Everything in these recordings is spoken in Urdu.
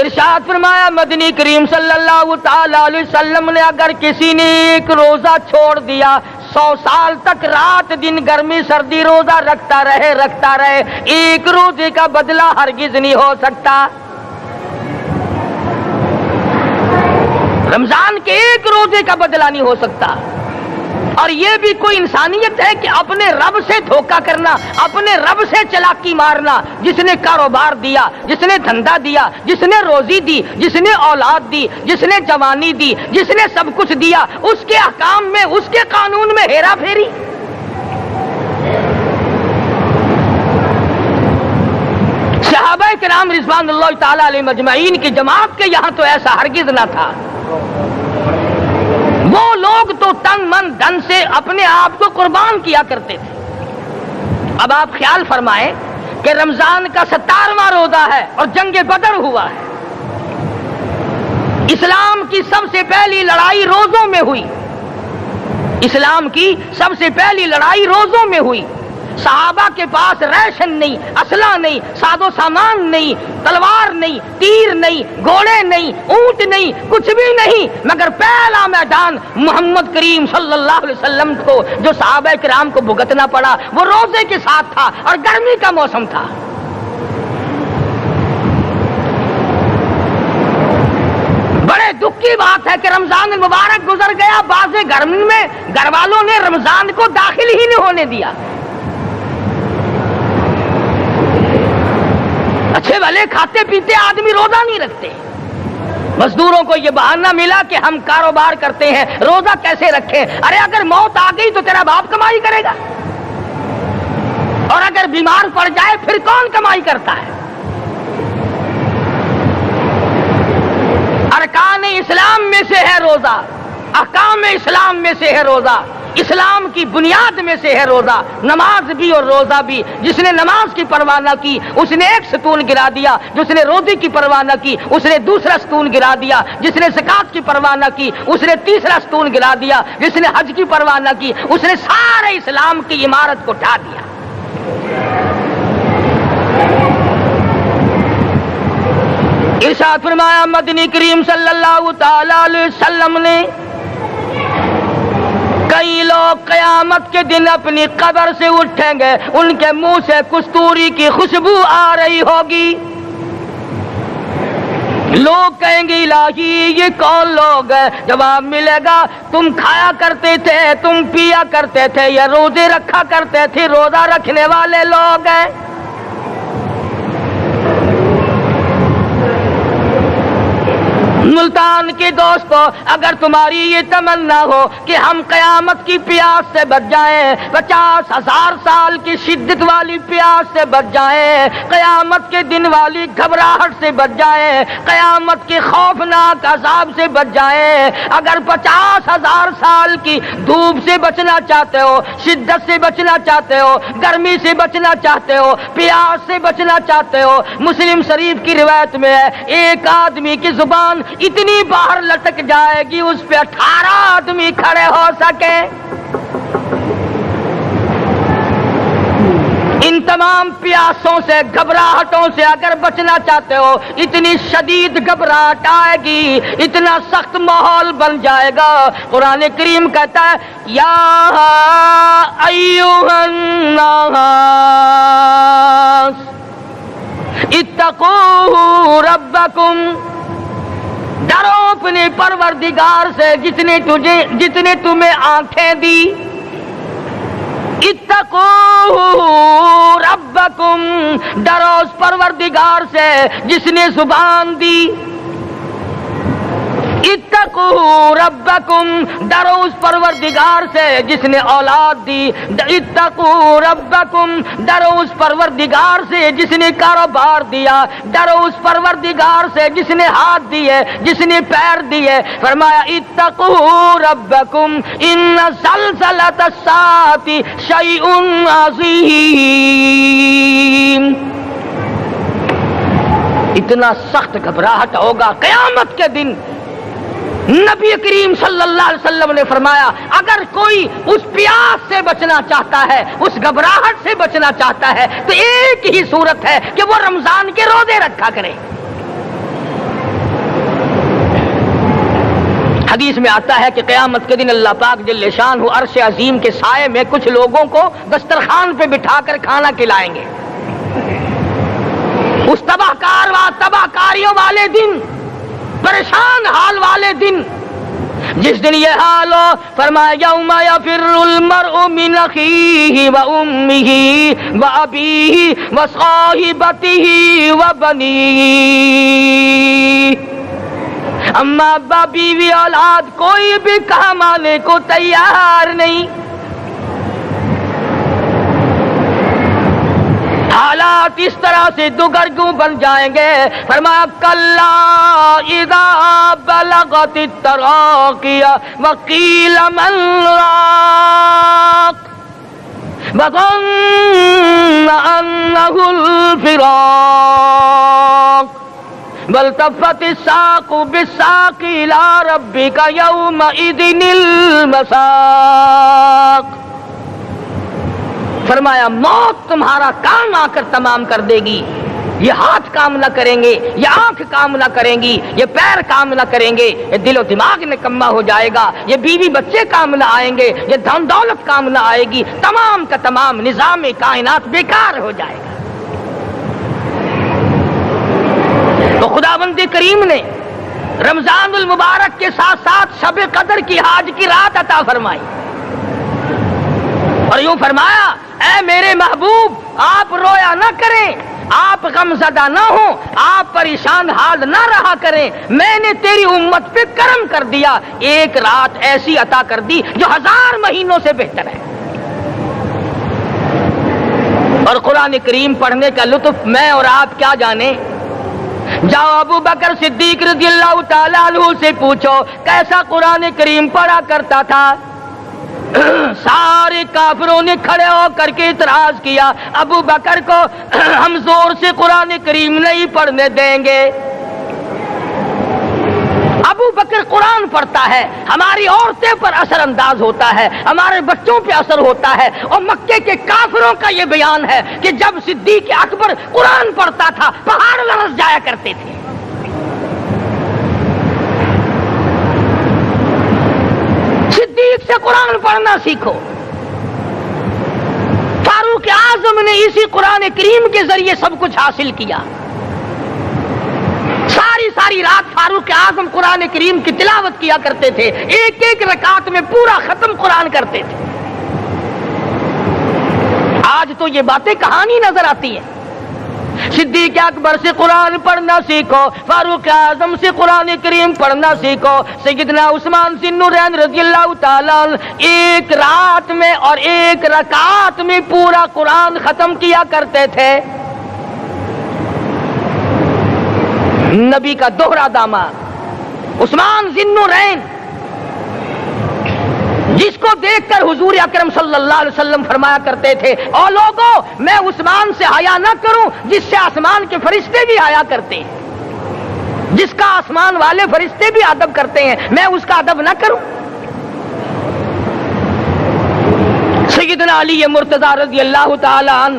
ارشاد فرمایا مدنی کریم صلی اللہ تعالی علیہ وسلم نے اگر کسی نے ایک روزہ چھوڑ دیا 100 سال تک رات دن گرمی سردی روزہ رکھتا رہے ایک روزے کا بدلہ ہرگز نہیں ہو سکتا. رمضان کے ایک روزے کا بدلہ نہیں ہو سکتا. اور یہ بھی کوئی انسانیت ہے کہ اپنے رب سے دھوکہ کرنا، اپنے رب سے چلاکی مارنا؟ جس نے کاروبار دیا، جس نے دھندا دیا، جس نے روزی دی، جس نے اولاد دی، جس نے جوانی دی، جس نے سب کچھ دیا، اس کے احکام میں، اس کے قانون میں ہیرا پھیری. صحابہ کرام رضوان اللہ تعالی علیہ مجمعین کی جماعت کے یہاں تو ایسا ہرگز نہ تھا. وہ لوگ تو تن من دھن سے اپنے آپ کو قربان کیا کرتے تھے. اب آپ خیال فرمائیں کہ رمضان کا 17واں روزہ ہے اور جنگ بدر ہوا ہے. اسلام کی سب سے پہلی لڑائی روزوں میں ہوئی. اسلام کی سب سے پہلی لڑائی روزوں میں ہوئی. صحابہ کے پاس ریشن نہیں، اسلحہ نہیں، ساز و سامان نہیں، تلوار نہیں، تیر نہیں، گھوڑے نہیں، اونٹ نہیں، کچھ بھی نہیں، مگر پہلا میدان محمد کریم صلی اللہ علیہ وسلم کو جو صحابہ کرام کو بھگتنا پڑا وہ روزے کے ساتھ تھا اور گرمی کا موسم تھا. بڑے دکھ کی بات ہے کہ رمضان المبارک گزر گیا، بعض گھر میں گھر والوں نے رمضان کو داخل ہی نہیں ہونے دیا. اچھے بھلے کھاتے پیتے آدمی روزہ نہیں رکھتے. مزدوروں کو یہ بہانہ ملا کہ ہم کاروبار کرتے ہیں، روزہ کیسے رکھیں؟ ارے اگر موت آ گئی تو تیرا باپ کمائی کرے گا، اور اگر بیمار پڑ جائے پھر کون کمائی کرتا ہے؟ ارکان اسلام میں سے ہے روزہ، احکام اسلام میں سے ہے روزہ، اسلام کی بنیاد میں سے ہے روزہ. نماز بھی اور روزہ بھی. جس نے نماز کی پرواہ نہ کی اس نے ایک ستون گرا دیا، جس نے روزے کی پرواہ نہ کی اس نے دوسرا ستون گرا دیا، جس نے زکات کی پرواہ نہ کی اس نے تیسرا ستون گرا دیا، جس نے حج کی پرواہ نہ کی اس نے سارے اسلام کی عمارت کو ڈھا دیا. ارشاد فرمایا مدنی کریم صلی اللہ تعالی علیہ وسلم نے کئی لوگ قیامت کے دن اپنی قبر سے اٹھیں گے، ان کے منہ سے کستوری کی خوشبو آ رہی ہوگی. لوگ کہیں گے الہی یہ کون لوگ ہیں؟ جواب ملے گا تم کھایا کرتے تھے، تم پیا کرتے تھے، یا روزے رکھا کرتے تھے، روزہ رکھنے والے لوگ ہیں. ملتان کے دوستو، اگر تمہاری یہ تمنا ہو کہ ہم قیامت کی پیاس سے بچ جائیں، 50,000 سال کی شدت والی پیاس سے بچ جائیں، قیامت کے دن والی گھبراہٹ سے بچ جائیں، قیامت کے خوفناک عذاب سے بچ جائیں، اگر 50,000 سال کی دھوپ سے بچنا چاہتے ہو، شدت سے بچنا چاہتے ہو، گرمی سے بچنا چاہتے ہو، پیاس سے بچنا چاہتے ہو، مسلم شریف کی روایت میں ہے ایک آدمی کی زبان اتنی باہر لٹک جائے گی اس پہ 18 آدمی کھڑے ہو سکے. ان تمام پیاسوں سے، گھبراہٹوں سے اگر بچنا چاہتے ہو، اتنی شدید گھبراہٹ آئے گی، اتنا سخت ماحول بن جائے گا. قرآن کریم کہتا ہے یا ایھا الناس اتقوا ربکم، ڈرو اپنے پروردگار سے جتنے تمہیں آنکھیں دی. اتقوا ربکم، ڈرو اس پروردگار سے جس نے زبان دی. اتقوا ربکم، ڈرو اس پروردگار سے جس نے اولاد دی. اتقوا ربکم، ڈرو اس پروردگار سے جس نے کاروبار دیا. ڈرو اس پروردگار سے جس نے ہاتھ دیے، جس نے پیر دیے. فرمایا اتقوا ربکم ان زلزلۃ الساعۃ شیء عظیم. اتنا سخت گھبراہٹ ہوگا قیامت کے دن. نبی کریم صلی اللہ علیہ وسلم نے فرمایا اگر کوئی اس پیاس سے بچنا چاہتا ہے، اس گھبراہٹ سے بچنا چاہتا ہے، تو ایک ہی صورت ہے کہ وہ رمضان کے روزے رکھا کرے. حدیث میں آتا ہے کہ قیامت کے دن اللہ پاک جل شان عرش عظیم کے سائے میں کچھ لوگوں کو دسترخوان پہ بٹھا کر کھانا کھلائیں گے. اس تباہ کاریوں والے دن، پریشان حال والے دن، جس دن یہ حال ہو، فرمایا یوم یفر المرء من اخیہ و امہ و ابیہ و صاحبتہ و بنیہ. اما ابا بیوی اولاد کوئی بھی کام آنے کو تیار نہیں. حالات اس طرح سے دگرگوں بن جائیں گے. فرمایا کلا اذا بلغت التراقی وقیل من راق وظن انہ الفراق والتفت الساق بالساق الى ربک یومئذ المساق. فرمایا موت تمہارا کام آ کر تمام کر دے گی. یہ ہاتھ کام نہ کریں گے، یہ آنکھ کام نہ کریں گی، یہ پیر کام نہ کریں گے، یہ دل و دماغ نکما ہو جائے گا، یہ بیوی بچے کام نہ آئیں گے، یہ دھن دولت کام نہ آئے گی. تمام کا تمام نظام کائنات بیکار ہو جائے گا. تو خداوند کریم نے رمضان المبارک کے ساتھ ساتھ شب قدر کی حاج کی رات عطا فرمائی اور یوں فرمایا اے میرے محبوب آپ رویا نہ کریں، آپ غم زدہ نہ ہوں، آپ پریشان حال نہ رہا کریں. میں نے تیری امت پہ کرم کر دیا، ایک رات ایسی عطا کر دی جو 1000 مہینوں سے بہتر ہے. اور قرآن کریم پڑھنے کا لطف میں اور آپ کیا جانے. جاؤ ابو بکر صدیق رضی اللہ تعالیٰ عنہ سے پوچھو کیسا قرآن کریم پڑھا کرتا تھا. سارے کافروں نے کھڑے ہو کر کے اعتراض کیا ابو بکر کو ہم زور سے قرآن کریم نہیں پڑھنے دیں گے. ابو بکر قرآن پڑھتا ہے، ہماری عورتیں پر اثر انداز ہوتا ہے، ہمارے بچوں پہ اثر ہوتا ہے. اور مکے کے کافروں کا یہ بیان ہے کہ جب صدیق اکبر قرآن پڑھتا تھا پہاڑ لرز جایا کرتے تھے. صدیق سے قرآن پڑھنا سیکھو. فاروق اعظم نے اسی قرآن کریم کے ذریعے سب کچھ حاصل کیا. ساری رات فاروق اعظم قرآن کریم کی تلاوت کیا کرتے تھے، ایک ایک رکعت میں پورا ختم قرآن کرتے تھے. آج تو یہ باتیں کہانی نظر آتی ہیں. صدیق اکبر سے قرآن پڑھنا سیکھو، فاروق اعظم سے قرآن کریم پڑھنا سیکھو. سیدنا عثمان ذی النورین رضی اللہ تعالیٰ ایک رات میں اور ایک رکعت میں پورا قرآن ختم کیا کرتے تھے. نبی کا دوہرا داماد عثمان ذی النورین، جس کو دیکھ کر حضور اکرم صلی اللہ علیہ وسلم فرمایا کرتے تھے او لوگوں میں عثمان سے حیا نہ کروں جس سے آسمان کے فرشتے بھی حیا کرتے ہیں، جس کا آسمان والے فرشتے بھی ادب کرتے ہیں، میں اس کا ادب نہ کروں. سیدنا علی مرتضی رضی اللہ تعالی عنہ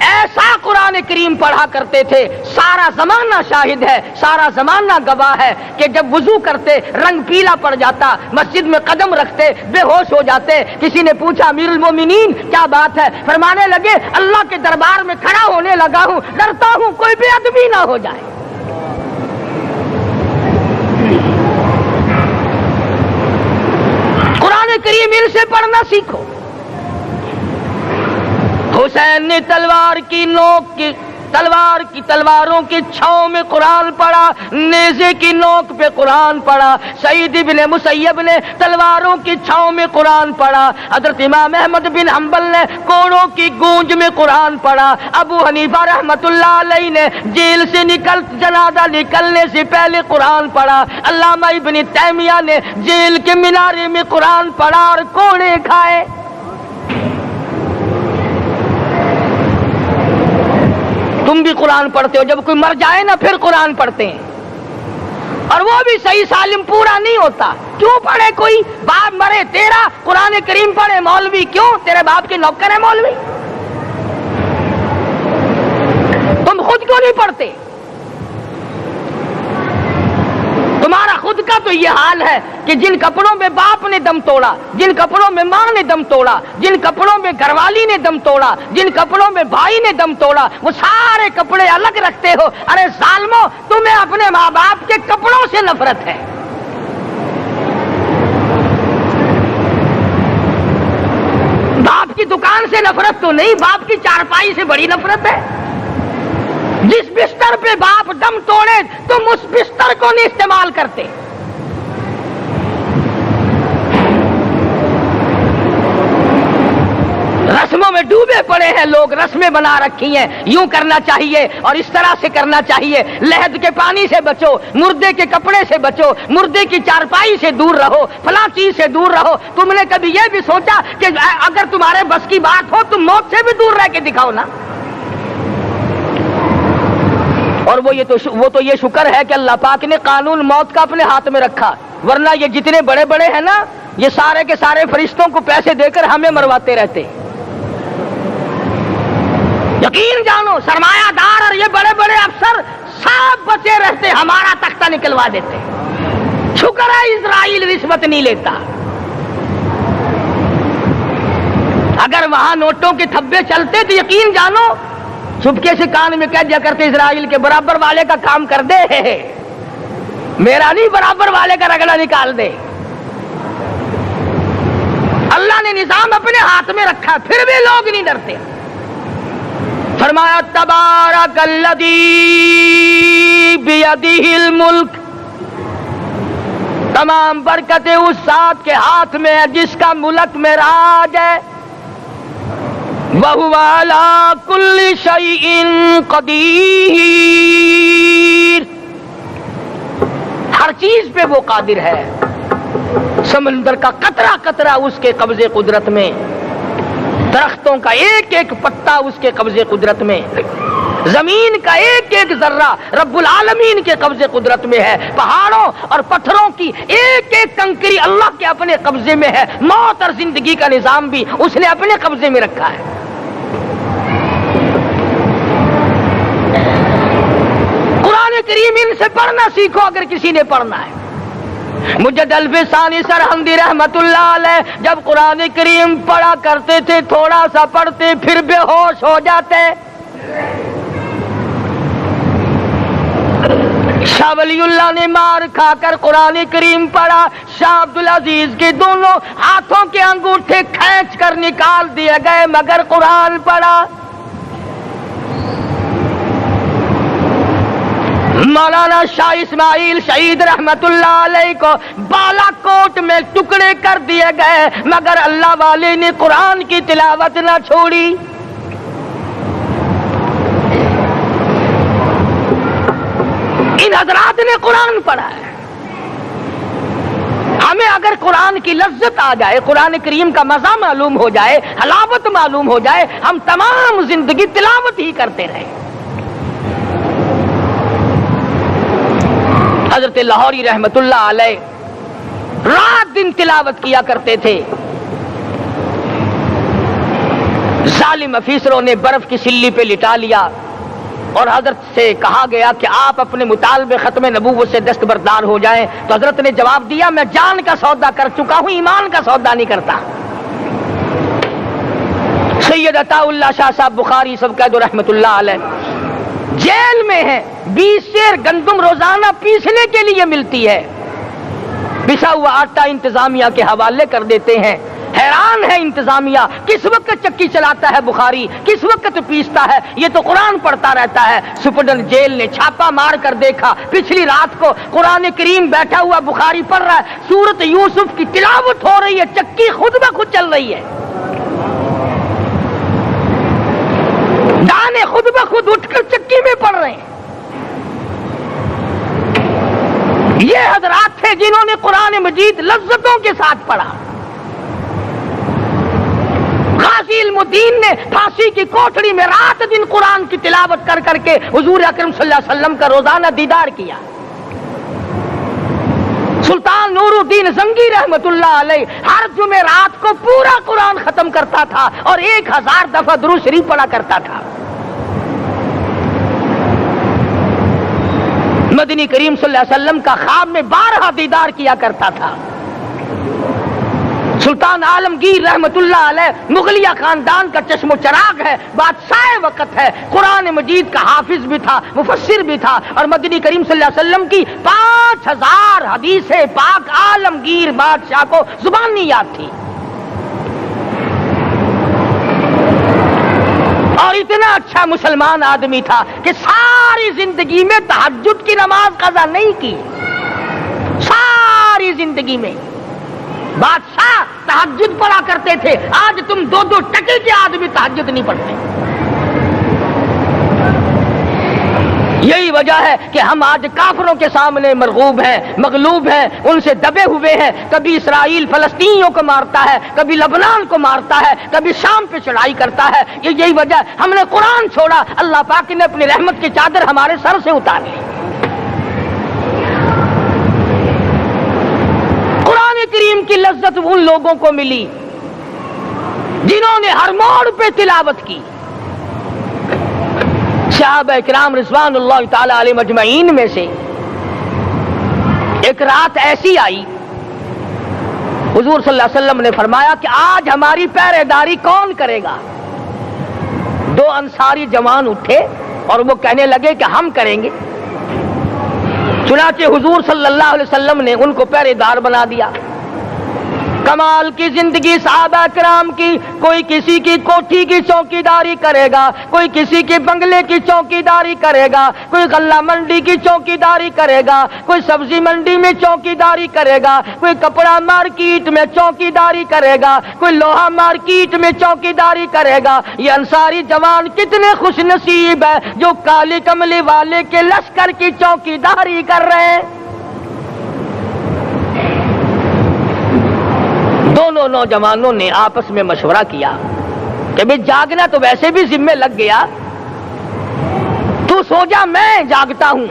ایسا قرآن کریم پڑھا کرتے تھے، سارا زمانہ شاہد ہے، سارا زمانہ گواہ ہے کہ جب وضو کرتے رنگ پیلا پڑ جاتا، مسجد میں قدم رکھتے بے ہوش ہو جاتے. کسی نے پوچھا امیر المومنین کیا بات ہے؟ فرمانے لگے اللہ کے دربار میں کھڑا ہونے لگا ہوں، ڈرتا ہوں کوئی بے ادبی نہ ہو جائے. قرآن کریم ان سے پڑھنا سیکھو. حسین نے تلواروں کی چھاؤں میں قرآن پڑھا، نیزے کی نوک پہ قرآن پڑھا. سعید بن مسیب نے تلواروں کی چھاؤں میں قرآن پڑھا. حضرت امام احمد بن حنبل نے کوڑوں کی گونج میں قرآن پڑھا. ابو حنیفہ رحمت اللہ علیہ نے جیل سے جنازہ نکلنے سے پہلے قرآن پڑھا. علامہ ابن تیمیہ نے جیل کے مینارے میں قرآن پڑھا اور کوڑے کھائے. تم بھی قرآن پڑھتے ہو، جب کوئی مر جائے نا پھر قرآن پڑھتے ہیں، اور وہ بھی صحیح سالم پورا نہیں ہوتا. کیوں پڑھے؟ کوئی باپ مرے تیرا قرآن کریم پڑھے مولوی، کیوں؟ تیرے باپ کے نوکر ہے مولوی. تم خود کیوں نہیں پڑھتے؟ تمہارا خود کا تو یہ حال ہے کہ جن کپڑوں میں باپ نے دم توڑا، جن کپڑوں میں ماں نے دم توڑا، جن کپڑوں میں گھر والی نے دم توڑا، جن کپڑوں میں بھائی نے دم توڑا، وہ سارے کپڑے الگ رکھتے ہو۔ ارے ظالمو، تمہیں اپنے ماں باپ کے کپڑوں سے نفرت ہے۔ باپ کی دکان سے نفرت تو نہیں، باپ کی چارپائی سے بڑی نفرت ہے۔ جس بستر پہ باپ دم توڑے تم اس بستر کو نہیں استعمال کرتے۔ رسموں میں ڈوبے پڑے ہیں لوگ، رسمیں بنا رکھی ہیں، یوں کرنا چاہیے اور اس طرح سے کرنا چاہیے، لہد کے پانی سے بچو، مردے کے کپڑے سے بچو، مردے کی چارپائی سے دور رہو، فلاں چیز سے دور رہو۔ تم نے کبھی یہ بھی سوچا کہ اگر تمہارے بس کی بات ہو تم موت سے بھی دور رہ کے دکھاؤ نا؟ اور وہ تو یہ شکر ہے کہ اللہ پاک نے قانون موت کا اپنے ہاتھ میں رکھا، ورنہ یہ جتنے بڑے بڑے ہیں نا، یہ سارے کے سارے فرشتوں کو پیسے دے کر ہمیں مرواتے رہتے۔ یقین جانو، سرمایہ دار اور یہ بڑے بڑے افسر سب بچے رہتے، ہمارا تختہ نکلوا دیتے۔ شکر ہے اسرائیل رشوت نہیں لیتا۔ اگر وہاں نوٹوں کے تھبے چلتے تو یقین جانو چپکے سے کان میں کہہ دیا کرتے اسرائیل کے برابر والے کا کام کر دے، میرا نہیں، برابر والے کا رگڑا نکال دے۔ اللہ نے نظام اپنے ہاتھ میں رکھا، پھر بھی لوگ نہیں ڈرتے۔ فرمایا تبارک الذی بیدہ الملک، تمام برکتیں اس ذات کے ہاتھ میں ہے جس کا ملک میں راج ہے۔ وَهُوَ عَلَىٰ كُلِّ شَيْءٍ قَدِيرٌ، ہر چیز پہ وہ قادر ہے۔ سمندر کا قطرہ قطرہ اس کے قبضے قدرت میں، درختوں کا ایک ایک پتا اس کے قبضے قدرت میں، زمین کا ایک ایک ذرہ رب العالمین کے قبضے قدرت میں ہے، پہاڑوں اور پتھروں کی ایک ایک کنکری اللہ کے اپنے قبضے میں ہے، موت اور زندگی کا نظام بھی اس نے اپنے قبضے میں رکھا ہے۔ قرآن کریم ان سے پڑھنا سیکھو اگر کسی نے پڑھنا ہے۔ مجد الفسانی سرہندی رحمت اللہ علیہ جب قرآن کریم پڑھا کرتے تھے، تھوڑا سا پڑھتے پھر بے ہوش ہو جاتے۔ شاہ ولی اللہ نے مار کھا کر قرآن کریم پڑھا، شاہ عبدالعزیز کے دونوں ہاتھوں کے انگوٹھے کھینچ کر نکال دیے گئے، مگر قرآن پڑھا۔ مولانا شاہ اسماعیل شہید رحمت اللہ علیہ کو بالا کوٹ میں ٹکڑے کر دیے گئے، مگر اللہ والے نے قرآن کی تلاوت نہ چھوڑی۔ ان حضرات نے قرآن پڑھا ہے۔ ہمیں اگر قرآن کی لذت آ جائے، قرآن کریم کا مزہ معلوم ہو جائے، حلاوت معلوم ہو جائے، ہم تمام زندگی تلاوت ہی کرتے رہیں۔ حضرت لاہوری رحمت اللہ علیہ رات دن تلاوت کیا کرتے تھے۔ ظالم افیسروں نے برف کی سلی پہ لٹا لیا اور حضرت سے کہا گیا کہ آپ اپنے مطالبے ختم نبوت سے دستبردار ہو جائیں، تو حضرت نے جواب دیا میں جان کا سودا کر چکا ہوں، ایمان کا سودا نہیں کرتا۔ سید عطا اللہ شاہ صاحب بخاری سب قید رحمت اللہ علیہ جیل میں ہے، 20 سیر گندم روزانہ پیسنے کے لیے ملتی ہے، پسا ہوا آٹا انتظامیہ کے حوالے کر دیتے ہیں۔ حیران ہے انتظامیہ، کس وقت چکی چلاتا ہے بخاری، کس وقت پیستا ہے، یہ تو قرآن پڑھتا رہتا ہے۔ سپرڈنٹ جیل نے چھاپا مار کر دیکھا، پچھلی رات کو قرآن کریم بیٹھا ہوا بخاری پڑھ رہا ہے، سورت یوسف کی تلاوت ہو رہی ہے، چکی خود بخود چل رہی ہے، دانے خود بخود اٹھ کر چکی میں پڑھ رہے ہیں۔ یہ حضرات تھے جنہوں نے قرآن مجید لذتوں کے ساتھ پڑھا۔ غازی علم الدین نے پھانسی کی کوٹڑی میں رات دن قرآن کی تلاوت کر کر کے حضور اکرم صلی اللہ علیہ وسلم کا روزانہ دیدار کیا۔ سلطان نور الدین زنگی رحمت اللہ علیہ ہر جمعرات کو پورا قرآن ختم کرتا تھا اور 1000 دفعہ درود شریف پڑھا کرتا تھا۔ مدنی کریم صلی اللہ علیہ وسلم کا خواب میں 12 دیدار کیا کرتا تھا۔ سلطان عالمگیر رحمت اللہ علیہ مغلیہ خاندان کا چشم و چراغ ہے، بادشاہ وقت ہے، قرآن مجید کا حافظ بھی تھا، مفسر بھی تھا، اور مدنی کریم صلی اللہ علیہ وسلم کی 5000 حدیثیں پاک عالمگیر بادشاہ کو زبانی یاد تھی، اور اتنا اچھا مسلمان آدمی تھا کہ ساری زندگی میں تہجد کی نماز قضا نہیں کی، ساری زندگی میں۔ بادشاہ تہجد پڑھا کرتے تھے، آج تم 2 ٹکے کے آدمی تہجد نہیں پڑھتے۔ یہی وجہ ہے کہ ہم آج کافروں کے سامنے مرغوب ہیں، مغلوب ہیں، ان سے دبے ہوئے ہیں۔ کبھی اسرائیل فلسطینیوں کو مارتا ہے، کبھی لبنان کو مارتا ہے، کبھی شام پہ چڑھائی کرتا ہے۔ یہی وجہ، ہم نے قرآن چھوڑا، اللہ پاک نے اپنی رحمت کی چادر ہمارے سر سے اتار لی۔ قرآن کریم کی لذت ان لوگوں کو ملی جنہوں نے ہر موڑ پہ تلاوت کی۔ صحابہ کرام رضوان اللہ تعالی علیہ مجمعین میں سے ایک رات ایسی آئی، حضور صلی اللہ علیہ وسلم نے فرمایا کہ آج ہماری پہرے داری کون کرے گا؟ 2 انصاری جوان اٹھے اور وہ کہنے لگے کہ ہم کریں گے۔ چنانچہ حضور صلی اللہ علیہ وسلم نے ان کو پہرے دار بنا دیا۔ کمال کی زندگی صحابہ کرام کی، کوئی کسی کی کوٹھی کی چوکیداری کرے گا، کوئی کسی کے بنگلے کی چوکیداری کرے گا، کوئی غلہ منڈی کی چوکیداری کرے گا، کوئی سبزی منڈی میں چوکیداری کرے گا، کوئی کپڑا مارکیٹ میں چوکیداری کرے گا، کوئی لوہا مارکیٹ میں چوکیداری کرے گا۔ یہ انصاری جوان کتنے خوش نصیب ہے جو کالی کملی والے کے لشکر کی چوکیداری کر رہے ہیں۔ دونوں نوجوانوں نے آپس میں مشورہ کیا کہ بھئی جاگنا تو ویسے بھی ذمہ لگ گیا، تو سو جا، میں جاگتا ہوں۔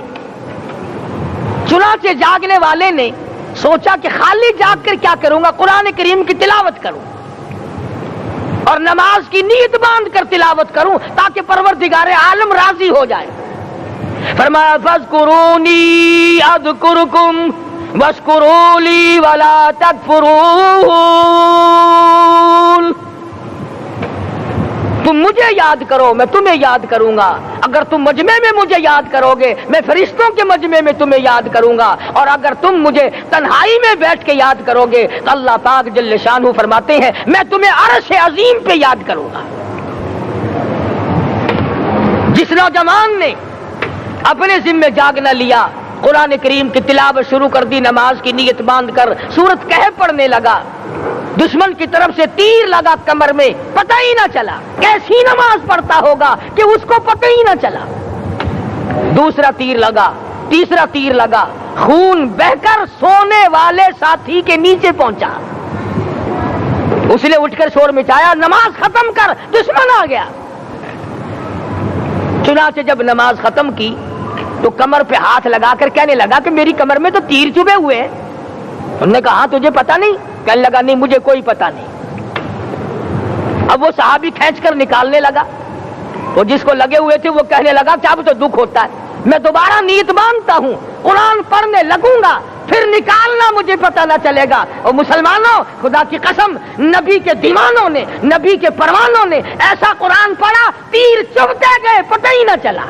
چنانچہ جاگنے والے نے سوچا کہ خالی جاگ کر کیا کروں گا، قرآن کریم کی تلاوت کروں اور نماز کی نیت باندھ کر تلاوت کروں تاکہ پروردگار عالم راضی ہو جائے۔ فرمایا فاذکرونی اذکرکم واشکروا لی ولا تکفرون، تم مجھے یاد کرو میں تمہیں یاد کروں گا، اگر تم مجمع میں مجھے یاد کرو گے میں فرشتوں کے مجمع میں تمہیں یاد کروں گا، اور اگر تم مجھے تنہائی میں بیٹھ کے یاد کرو گے تو اللہ پاک جل شانہ فرماتے ہیں میں تمہیں عرش عظیم پہ یاد کروں گا۔ جس نوجوان نے اپنے ذمہ جاگنا لیا، قرآن کریم کی تلاوت شروع کر دی، نماز کی نیت باندھ کر سورت کہف پڑھنے لگا، دشمن کی طرف سے تیر لگا کمر میں، پتہ ہی نہ چلا کیسی نماز پڑھتا ہوگا کہ اس کو پتہ ہی نہ چلا۔ دوسرا تیر لگا، تیسرا تیر لگا، خون بہ کر سونے والے ساتھی کے نیچے پہنچا۔ اس نے اٹھ کر شور مچایا نماز ختم کر، دشمن آ گیا۔ چنانچہ جب نماز ختم کی تو کمر پہ ہاتھ لگا کر کہنے لگا کہ میری کمر میں تو تیر چبھے ہوئے ہیں۔ انہوں نے کہا تجھے پتا نہیں؟ کہنے لگا نہیں مجھے کوئی پتا نہیں۔ اب وہ صحابی کھینچ کر نکالنے لگا، وہ جس کو لگے ہوئے تھے وہ کہنے لگا کہ اب تو دکھ ہوتا ہے، میں دوبارہ نیت باندھتا ہوں، قرآن پڑھنے لگوں گا، پھر نکالنا مجھے پتہ نہ چلے گا۔ اور مسلمانوں خدا کی قسم نبی کے دیوانوں نے، نبی کے پروانوں نے ایسا قرآن پڑھا تیر چبھتے گئے پتہ ہی نہ چلا۔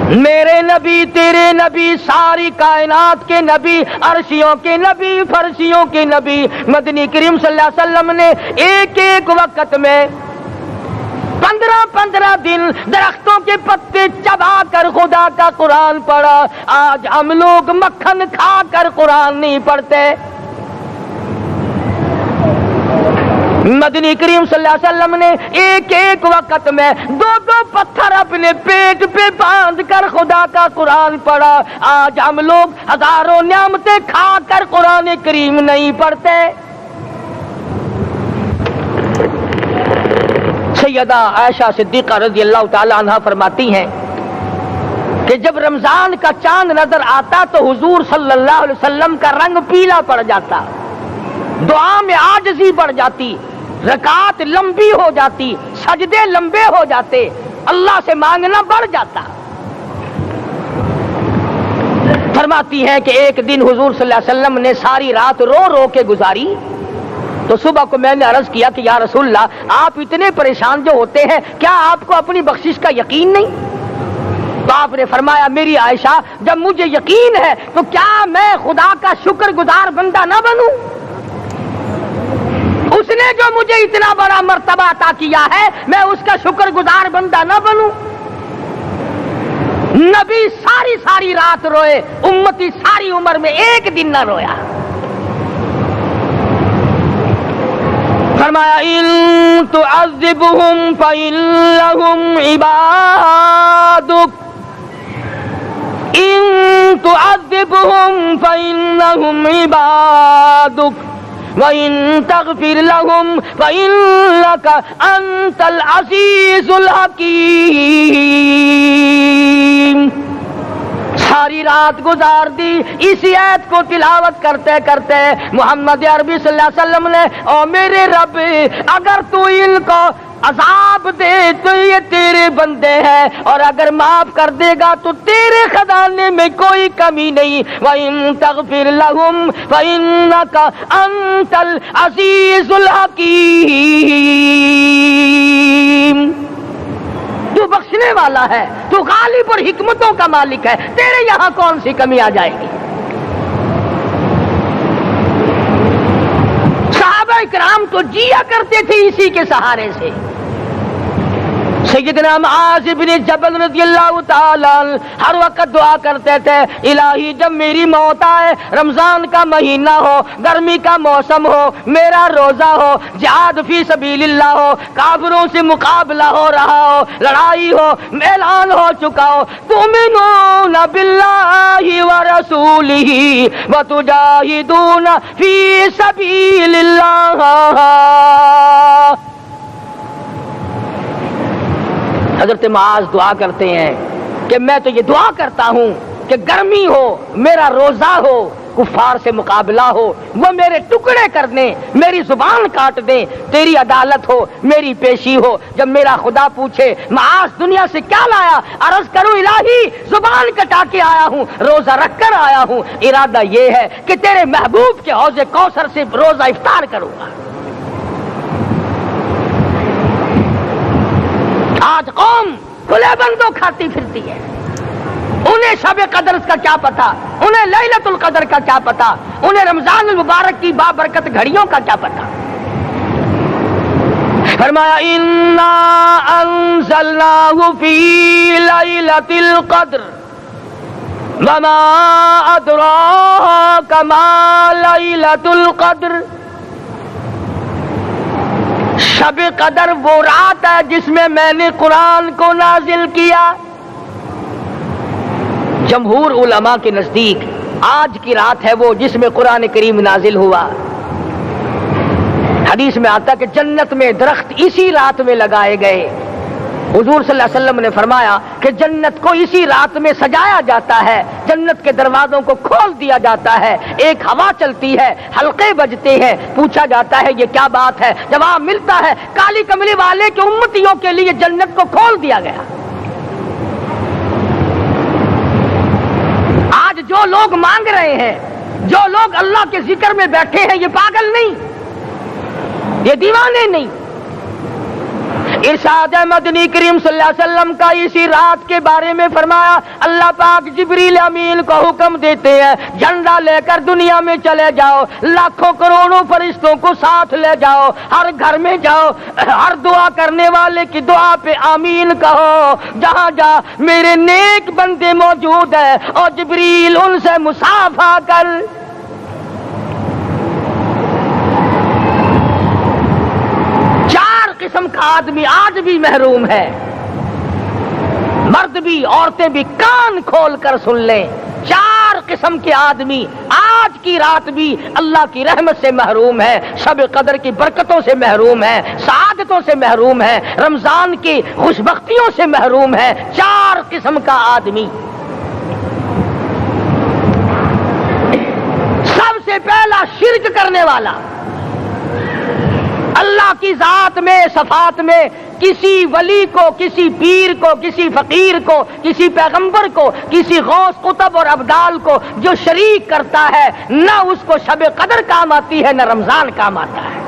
میرے نبی تیرے نبی ساری کائنات کے نبی، عرشیوں کے نبی فرشیوں کے نبی مدنی کریم صلی اللہ علیہ وسلم نے ایک ایک وقت میں 15 دن درختوں کے پتے چبا کر خدا کا قرآن پڑھا۔ آج ہم لوگ مکھن کھا کر قرآن نہیں پڑھتے۔ مدنی کریم صلی اللہ علیہ وسلم نے ایک ایک وقت میں 2 پتھر اپنے پیٹ پہ باندھ کر خدا کا قرآن پڑھا۔ آج ہم لوگ ہزاروں نعمتیں کھا کر قرآن کریم نہیں پڑھتے۔ سیدہ عائشہ صدیقہ رضی اللہ تعالی عنہا فرماتی ہیں کہ جب رمضان کا چاند نظر آتا تو حضور صلی اللہ علیہ وسلم کا رنگ پیلا پڑ جاتا، دعا میں عاجزی بڑھ جاتی، رکعت لمبی ہو جاتی، سجدے لمبے ہو جاتے، اللہ سے مانگنا بڑھ جاتا۔ فرماتی ہیں کہ ایک دن حضور صلی اللہ علیہ وسلم نے ساری رات رو رو کے گزاری، تو صبح کو میں نے عرض کیا کہ یا رسول اللہ، آپ اتنے پریشان جو ہوتے ہیں، کیا آپ کو اپنی بخشش کا یقین نہیں؟ تو آپ نے فرمایا میری عائشہ، جب مجھے یقین ہے تو کیا میں خدا کا شکر گزار بندہ نہ بنوں؟ اس نے جو مجھے اتنا بڑا مرتبہ عطا کیا ہے، میں اس کا شکر گزار بندہ نہ بنوں؟ نبی ساری رات روئے، امتی ساری عمر میں ایک دن نہ رویا۔ فرمایا ان تعذبهم فإنهم عبادك، ان تعذبهم فإنهم عبادك وَإِن تَغْفِرْ لَهُمْ فَإِنَّكَ أَنْتَ الْعَزِيزُ الْحَكِيمُ۔ ساری رات گزار دی اسی آیت کو تلاوت کرتے کرتے محمد عربی صلی اللہ علیہ وسلم نے، او میرے رب، اگر تو ان کو عذاب دے تو یہ تیرے بندے ہیں، اور اگر معاف کر دے گا تو تیرے خزانے میں کوئی کمی نہیں۔ وَإِن تَغْفِرْ لَهُمْ فَإِنَّكَ أَنْتَ الْعَزِيزُ الْحَكِيمُ۔ تو بخشنے والا ہے، تو غالب اور حکمتوں کا مالک ہے، تیرے یہاں کون سی کمی آ جائے گی؟ صحابہ کرام تو جیا کرتے تھے اسی کے سہارے سے۔ سیدنا معاذ بن جبل رضی اللہ تعالیٰ ہر وقت دعا کرتے تھے، الہی جب میری موت آئے، رمضان کا مہینہ ہو، گرمی کا موسم ہو، میرا روزہ ہو، جہاد فی سبیل اللہ ہو، کافروں سے مقابلہ ہو رہا ہو، لڑائی ہو، اعلان ہو چکا ہو، تؤمنون باللہ ورسولہ وتجاہدون فی سبیل اللہ۔ حضرت معاذ دعا کرتے ہیں کہ میں تو یہ دعا کرتا ہوں کہ گرمی ہو، میرا روزہ ہو، کفار سے مقابلہ ہو، وہ میرے ٹکڑے کر دیں، میری زبان کاٹ دیں، تیری عدالت ہو، میری پیشی ہو۔ جب میرا خدا پوچھے معاذ دنیا سے کیا لایا، عرض کروں الہی زبان کٹا کے آیا ہوں، روزہ رکھ کر آیا ہوں، ارادہ یہ ہے کہ تیرے محبوب کے حوض کوثر سے روزہ افطار کروں گا۔ آج قوم کھلے بندوں کھاتی پھرتی ہے، انہیں شب قدر کا کیا پتا، انہیں لیلۃ القدر کا کیا پتا، انہیں رمضان المبارک کی بابرکت گھڑیوں کا کیا پتا۔ فرمایا انا انزلناہ فی لیلۃ القدر وما ادراک ما لیلۃ القدر۔ شب قدر وہ رات ہے جس میں میں نے قرآن کو نازل کیا۔ جمہور علماء کے نزدیک آج کی رات ہے وہ جس میں قرآن کریم نازل ہوا۔ حدیث میں آتا کہ جنت میں درخت اسی رات میں لگائے گئے۔ حضور صلی اللہ علیہ وسلم نے فرمایا کہ جنت کو اسی رات میں سجایا جاتا ہے، جنت کے دروازوں کو کھول دیا جاتا ہے، ایک ہوا چلتی ہے، حلقے بجتے ہیں، پوچھا جاتا ہے یہ کیا بات ہے، جواب ملتا ہے کالی کملی والے کے امتیوں کے لیے جنت کو کھول دیا گیا۔ آج جو لوگ مانگ رہے ہیں، جو لوگ اللہ کے ذکر میں بیٹھے ہیں، یہ پاگل نہیں، یہ دیوانے نہیں۔ ارشاد مدنی کریم صلی اللہ علیہ وسلم کا اسی رات کے بارے میں فرمایا، اللہ پاک جبریل امین کو حکم دیتے ہیں جھنڈا لے کر دنیا میں چلے جاؤ، لاکھوں کروڑوں فرشتوں کو ساتھ لے جاؤ، ہر گھر میں جاؤ، ہر دعا کرنے والے کی دعا پہ آمین کہو، جہاں جا میرے نیک بندے موجود ہیں، اور جبریل ان سے مصافحہ کر۔ قسم کا آدمی آج بھی محروم ہے، مرد بھی عورتیں بھی کان کھول کر سن لیں، چار قسم کے آدمی آج کی رات بھی اللہ کی رحمت سے محروم ہے، شب قدر کی برکتوں سے محروم ہے، سعادتوں سے محروم ہے، رمضان کی خوشبختیوں سے محروم ہے۔ چار قسم کا آدمی۔ سب سے پہلا شرک کرنے والا، اللہ کی ذات میں، صفات میں کسی ولی کو، کسی پیر کو، کسی فقیر کو، کسی پیغمبر کو، کسی غوث قطب اور ابدال کو جو شریک کرتا ہے، نہ اس کو شب قدر کام آتی ہے، نہ رمضان کام آتا ہے۔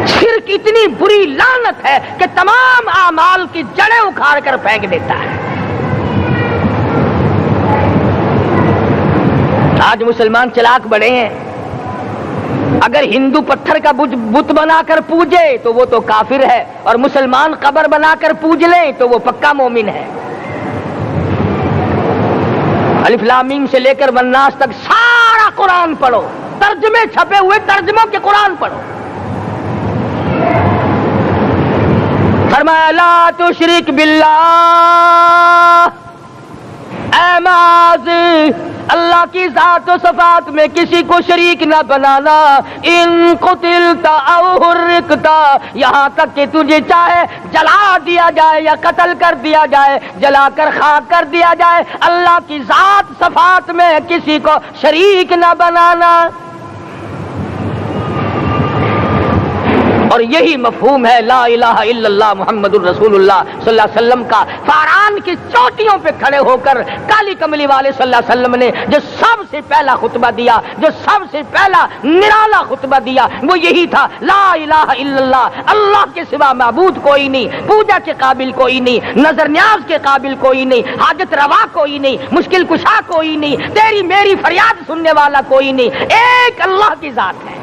شرک اتنی بری لعنت ہے کہ تمام اعمال کی جڑیں اکھاڑ کر پھینک دیتا ہے۔ آج مسلمان چلاک بڑے ہیں، اگر ہندو پتھر کا بت بنا کر پوجے تو وہ تو کافر ہے، اور مسلمان قبر بنا کر پوج لیں تو وہ پکا مومن ہے۔ الف لام میم سے لے کر والناس تک سارا قرآن پڑھو، ترجمے چھپے ہوئے ترجموں کے قرآن پڑھو۔ فرمایا لا تشرک باللہ، اے معاذ اللہ کی ذات و صفات میں کسی کو شریک نہ بنانا۔ ان قتلت او حرقت، یہاں تک کہ تجھے چاہے جلا دیا جائے یا قتل کر دیا جائے، جلا کر خاک کر دیا جائے، اللہ کی ذات صفات میں کسی کو شریک نہ بنانا۔ اور یہی مفہوم ہے لا الہ الا اللہ محمد الرسول اللہ صلی اللہ علیہ وسلم کا۔ فاران کی چوٹیوں پہ کھڑے ہو کر کالی کملی والے صلی اللہ علیہ وسلم نے جو سب سے پہلا خطبہ دیا، جو سب سے پہلا نرالا خطبہ دیا، وہ یہی تھا لا الہ الا اللہ، اللہ کے سوا معبود کوئی نہیں، پوجا کے قابل کوئی نہیں، نظر نیاز کے قابل کوئی نہیں، حاجت روا کوئی نہیں، مشکل کشا کوئی نہیں، تیری میری فریاد سننے والا کوئی نہیں، ایک اللہ کی ذات ہے۔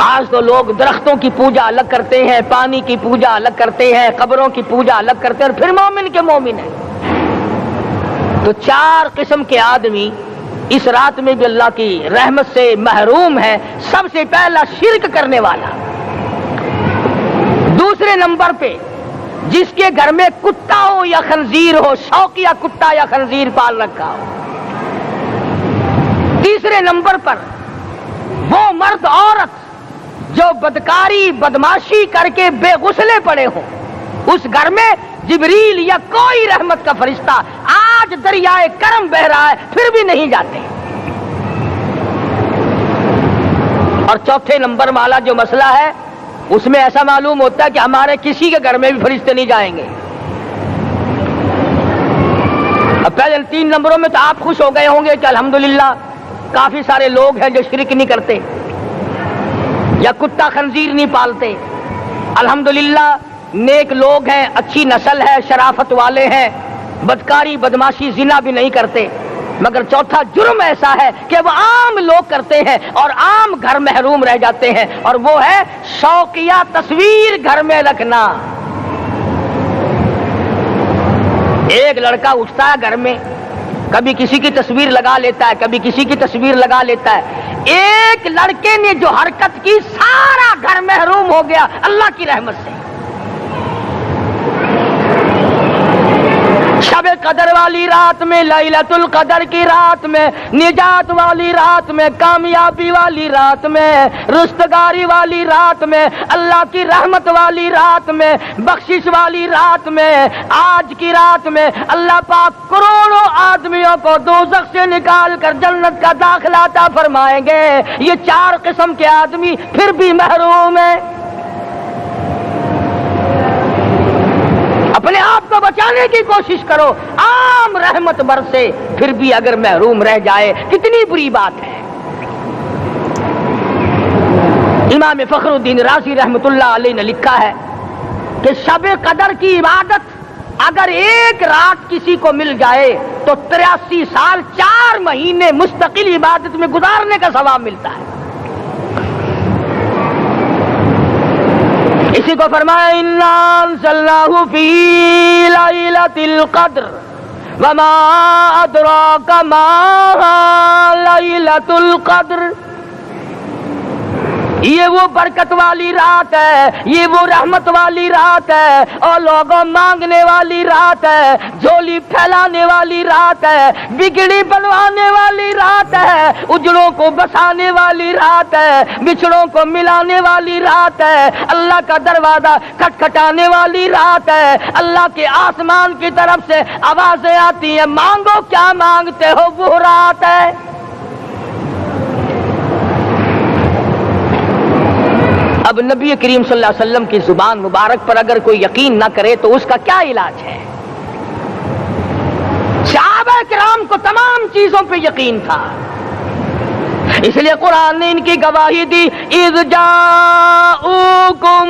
آج تو لوگ درختوں کی پوجا الگ کرتے ہیں، پانی کی پوجا الگ کرتے ہیں، قبروں کی پوجا الگ کرتے ہیں، اور پھر مومن کے مومن ہیں۔ تو چار قسم کے آدمی اس رات میں بھی اللہ کی رحمت سے محروم ہے۔ سب سے پہلا شرک کرنے والا، دوسرے نمبر پہ جس کے گھر میں کتا ہو یا خنزیر ہو، شوقیہ کتا یا خنزیر پال رکھا ہو، تیسرے نمبر پر وہ مرد عورت جو بدکاری بدماشی کر کے بے غسلے پڑے ہوں، اس گھر میں جبریل یا کوئی رحمت کا فرشتہ آج دریائے کرم بہ رہا ہے پھر بھی نہیں جاتے۔ اور چوتھے نمبر والا جو مسئلہ ہے اس میں ایسا معلوم ہوتا ہے کہ ہمارے کسی کے گھر میں بھی فرشتے نہیں جائیں گے۔ اب پہلے 3 نمبروں میں تو آپ خوش ہو گئے ہوں گے کہ الحمدللہ کافی سارے لوگ ہیں جو شرک نہیں کرتے یا کتا خنزیر نہیں پالتے، الحمدللہ نیک لوگ ہیں، اچھی نسل ہے، شرافت والے ہیں، بدکاری بدماشی زنا بھی نہیں کرتے۔ مگر چوتھا جرم ایسا ہے کہ وہ عام لوگ کرتے ہیں اور عام گھر محروم رہ جاتے ہیں، اور وہ ہے شوقیہ تصویر گھر میں رکھنا۔ ایک لڑکا اٹھتا ہے گھر میں، کبھی کسی کی تصویر لگا لیتا ہے، کبھی کسی کی تصویر لگا لیتا ہے۔ ایک لڑکے نے جو حرکت کی سارا گھر محروم ہو گیا اللہ کی رحمت سے۔ شب قدر والی رات میں، لیلۃ القدر کی رات میں، نجات والی رات میں، کامیابی والی رات میں، رستگاری والی رات میں، اللہ کی رحمت والی رات میں، بخشش والی رات میں، آج کی رات میں اللہ پاک کروڑوں آدمیوں کو دوزخ سے نکال کر جنت کا داخلہ عطا فرمائیں گے۔ یہ 4 قسم کے آدمی پھر بھی محروم ہیں۔ اپنے آپ کو بچانے کی کوشش کرو، عام رحمت برسے پھر بھی اگر محروم رہ جائے کتنی بری بات ہے۔ امام فخر الدین رازی رحمت اللہ علیہ نے لکھا ہے کہ شب قدر کی عبادت اگر ایک رات کسی کو مل جائے تو 83 سال 4 مہینے مستقل عبادت میں گزارنے کا ثواب ملتا ہے۔ اسی کو فرمایا انا انزلناہ فی لیلۃ القدر وما ادراک ما لیلۃ القدر۔ یہ وہ برکت والی رات ہے، یہ وہ رحمت والی رات ہے، اور لوگوں مانگنے والی رات ہے، جھولی پھیلانے والی رات ہے، بگڑی بنوانے والی رات ہے، اجڑوں کو بسانے والی رات ہے، بچھڑوں کو ملانے والی رات ہے، اللہ کا دروازہ کھٹکھٹانے والی رات ہے، اللہ کے آسمان کی طرف سے آوازیں آتی ہیں، مانگو کیا مانگتے ہو، وہ رات ہے۔ اب نبی کریم صلی اللہ علیہ وسلم کی زبان مبارک پر اگر کوئی یقین نہ کرے تو اس کا کیا علاج ہے؟ صحابہ کرام کو تمام چیزوں پہ یقین تھا، اس لیے قرآن نے ان کی گواہی دی، اذ جاءوکم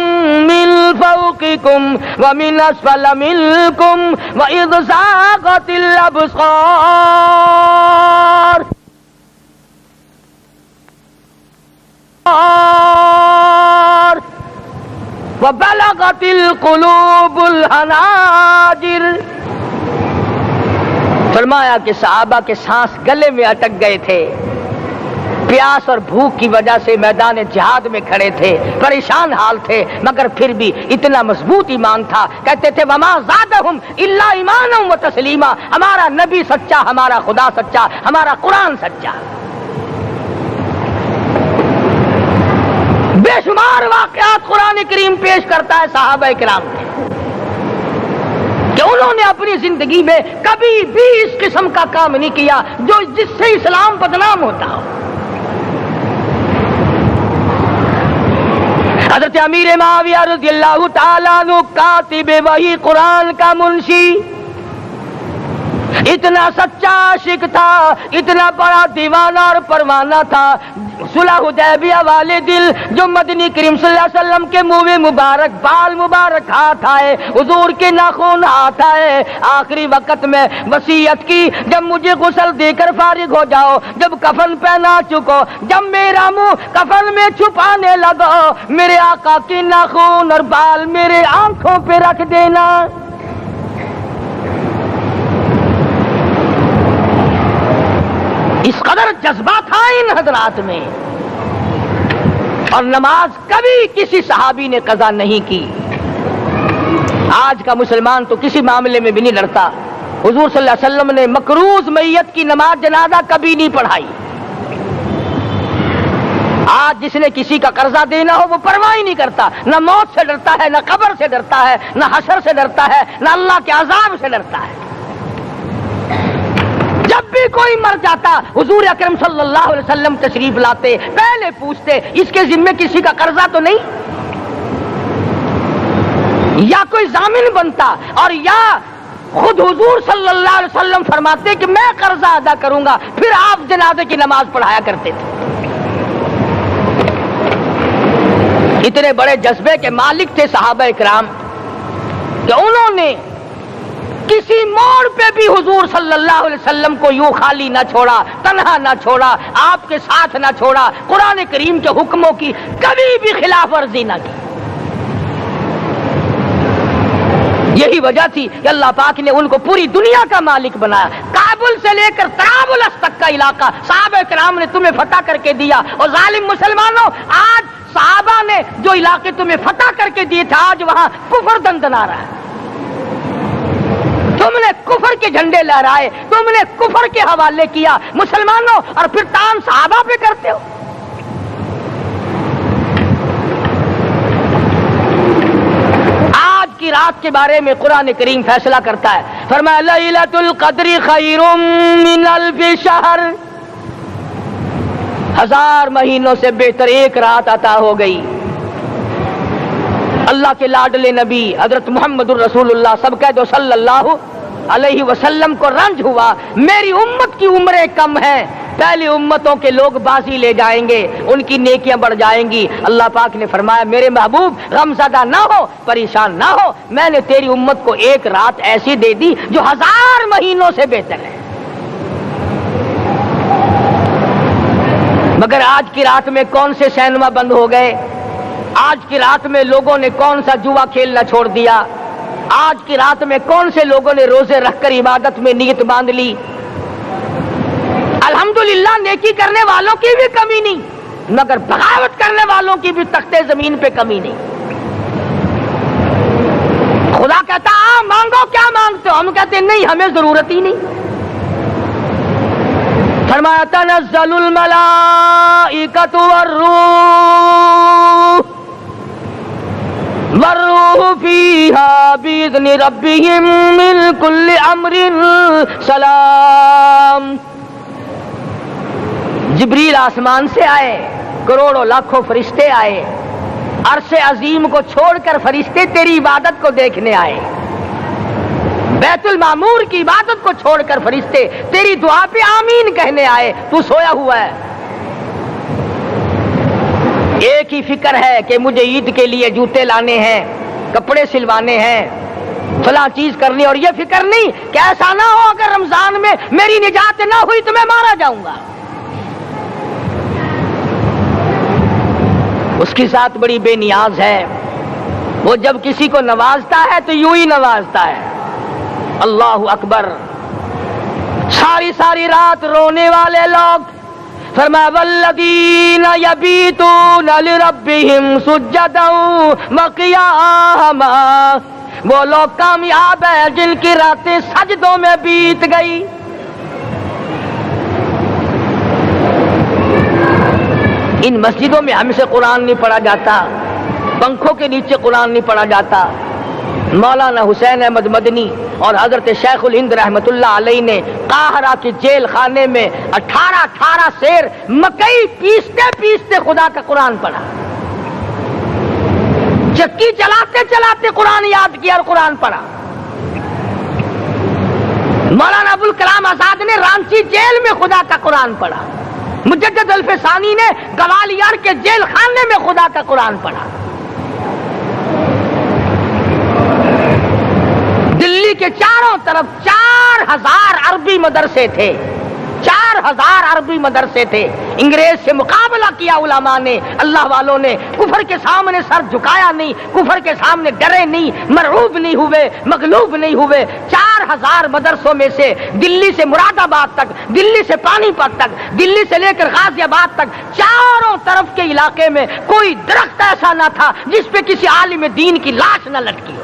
من فوقکم ومن اسفل منکم واذ زاغت الابصار وبلغت القلوب الحناجر۔ فرمایا کہ صحابہ کے سانس گلے میں اٹک گئے تھے، پیاس اور بھوک کی وجہ سے میدان جہاد میں کھڑے تھے، پریشان حال تھے، مگر پھر بھی اتنا مضبوط ایمان تھا، کہتے تھے وما زادہم الا ایمانا و تسلیما، ہمارا نبی سچا، ہمارا خدا سچا، ہمارا قرآن سچا۔ بے شمار واقعات قرآن کریم پیش کرتا ہے صحابہ کرام نے کہ انہوں نے اپنی زندگی میں کبھی بھی اس قسم کا کام نہیں کیا جس سے اسلام بدنام ہوتا ہو۔ حضرت امیر معاویہ رضی اللہ تعالیٰ عنہ کاتب وحی قرآن کا منشی، اتنا سچا عاشق تھا، اتنا بڑا دیوانہ اور پروانہ تھا، صلح حدیبیہ والے دل جو مدنی کریم صلی اللہ علیہ وسلم کے منہ مبارک، بال مبارک ہاتھ آئے، حضور کے ناخن ہاتھ آئے، آخری وقت میں وصیت کی جب مجھے غسل دے کر فارغ ہو جاؤ، جب کفن پہنا چکو، جب میرا منہ کفن میں چھپانے لگو، میرے آقا کے ناخن اور بال میرے آنکھوں پہ رکھ دینا۔ اس قدر جذبہ تھا ان حضرات میں، اور نماز کبھی کسی صحابی نے قضا نہیں کی۔ آج کا مسلمان تو کسی معاملے میں بھی نہیں لڑتا، حضور صلی اللہ علیہ وسلم نے مکروز میت کی نماز جنازہ کبھی نہیں پڑھائی۔ آج جس نے کسی کا قرضہ دینا ہو وہ پرواہ ہی نہیں کرتا، نہ موت سے ڈرتا ہے، نہ قبر سے ڈرتا ہے، نہ حشر سے ڈرتا ہے، نہ اللہ کے عذاب سے ڈرتا ہے۔ جب بھی کوئی مر جاتا حضور اکرم صلی اللہ علیہ وسلم تشریف لاتے، پہلے پوچھتے اس کے ذمے کسی کا قرضہ تو نہیں، یا کوئی ضامن بنتا، اور یا خود حضور صلی اللہ علیہ وسلم فرماتے کہ میں قرضہ ادا کروں گا، پھر آپ جنازے کی نماز پڑھایا کرتے تھے۔ اتنے بڑے جذبے کے مالک تھے صحابہ کرام کہ انہوں نے کسی موڑ پہ بھی حضور صلی اللہ علیہ وسلم کو یوں خالی نہ چھوڑا، تنہا نہ چھوڑا، آپ کے ساتھ نہ چھوڑا، قرآن کریم کے حکموں کی کبھی بھی خلاف ورزی نہ کی۔ یہی وجہ تھی کہ اللہ پاک نے ان کو پوری دنیا کا مالک بنایا، کابل سے لے کر طرابلس تک کا علاقہ صحابہ کرام نے تمہیں فتح کر کے دیا۔ اور ظالم مسلمانوں، آج صحابہ نے جو علاقے تمہیں فتح کر کے دیے تھے، آج وہاں کفر دندنا رہا ہے، تم نے کفر کے جھنڈے لہرائے، تم نے کفر کے حوالے کیا مسلمانوں، اور پھر تان صحابہ پہ کرتے ہو۔ آج کی رات کے بارے میں قرآن کریم فیصلہ کرتا ہے، فرمایا لیلۃ القدر خیر من الف شہر، 1000 مہینوں سے بہتر ایک رات عطا ہو گئی۔ اللہ کے لاڈلے نبی حضرت محمد الرسول اللہ سب کہہ دو صلی اللہ علیہ وسلم کو رنج ہوا، میری امت کی عمریں کم ہیں، پہلی امتوں کے لوگ بازی لے جائیں گے، ان کی نیکیاں بڑھ جائیں گی۔ اللہ پاک نے فرمایا میرے محبوب غمزدہ نہ ہو، پریشان نہ ہو، میں نے تیری امت کو ایک رات ایسی دے دی جو 1000 مہینوں سے بہتر ہے۔ مگر آج کی رات میں کون سے سینما بند ہو گئے، آج کی رات میں لوگوں نے کون سا جوا کھیلنا چھوڑ دیا، آج کی رات میں کون سے لوگوں نے روزے رکھ کر عبادت میں نیت باندھ لی۔ الحمدللہ نیکی کرنے والوں کی بھی کمی نہیں، مگر بغاوت کرنے والوں کی بھی تختے زمین پہ کمی نہیں. خدا کہتا مانگو کیا مانگتے ہو؟ ہم کہتے ہیں نہیں ہمیں ضرورت ہی نہیں. فرمایا تنزل الملائکۃ والروح فیہا بإذن ربہم من کل امر سلام. جبریل آسمان سے آئے، کروڑوں لاکھوں فرشتے آئے، عرش عظیم کو چھوڑ کر فرشتے تیری عبادت کو دیکھنے آئے، بیت المعمور کی عبادت کو چھوڑ کر فرشتے تیری دعا پہ آمین کہنے آئے. تو سویا ہوا ہے، ایک ہی فکر ہے کہ مجھے عید کے لیے جوتے لانے ہیں، کپڑے سلوانے ہیں، فلاں چیز کرنی، اور یہ فکر نہیں کہ ایسا نہ ہو اگر رمضان میں میری نجات نہ ہوئی تو میں مارا جاؤں گا. اس کی ذات بڑی بے نیاز ہے، وہ جب کسی کو نوازتا ہے تو یوں ہی نوازتا ہے. اللہ اکبر. ساری ساری رات رونے والے لوگ، فرمایا والذین یبیتون لربہم سجدا وقیاما، وہ لوگ کامیاب ہیں جن کی راتیں سجدوں میں بیت گئی. ان مسجدوں میں ہم سے قرآن نہیں پڑھا جاتا، پنکھوں کے نیچے قرآن نہیں پڑھا جاتا. مولانا حسین احمد مدنی اور حضرت شیخ الہند رحمت اللہ علیہ نے قاہرہ کے جیل خانے میں 18 سیر مکئی پیستے پیستے خدا کا قرآن پڑھا. چکی چلاتے چلاتے قرآن یاد کیا اور قرآن پڑھا. مولانا ابوالکلام آزاد نے رانچی جیل میں خدا کا قرآن پڑھا. مجدد الفسانی نے گوالیار کے جیل خانے میں خدا کا قرآن پڑھا. دلی کے چاروں طرف 4000 عربی مدرسے تھے، 4000 عربی مدرسے تھے. انگریز سے مقابلہ کیا علماء نے، اللہ والوں نے. کفر کے سامنے سر جھکایا نہیں، کفر کے سامنے ڈرے نہیں، مرعوب نہیں ہوئے، مغلوب نہیں ہوئے. 4000 مدرسوں میں سے دلی سے مراد آباد تک، دلی سے پانی پت تک، دلی سے لے کر غازی آباد تک چاروں طرف کے علاقے میں کوئی درخت ایسا نہ تھا جس پہ کسی عالم دین کی لاش نہ لٹکی ہو.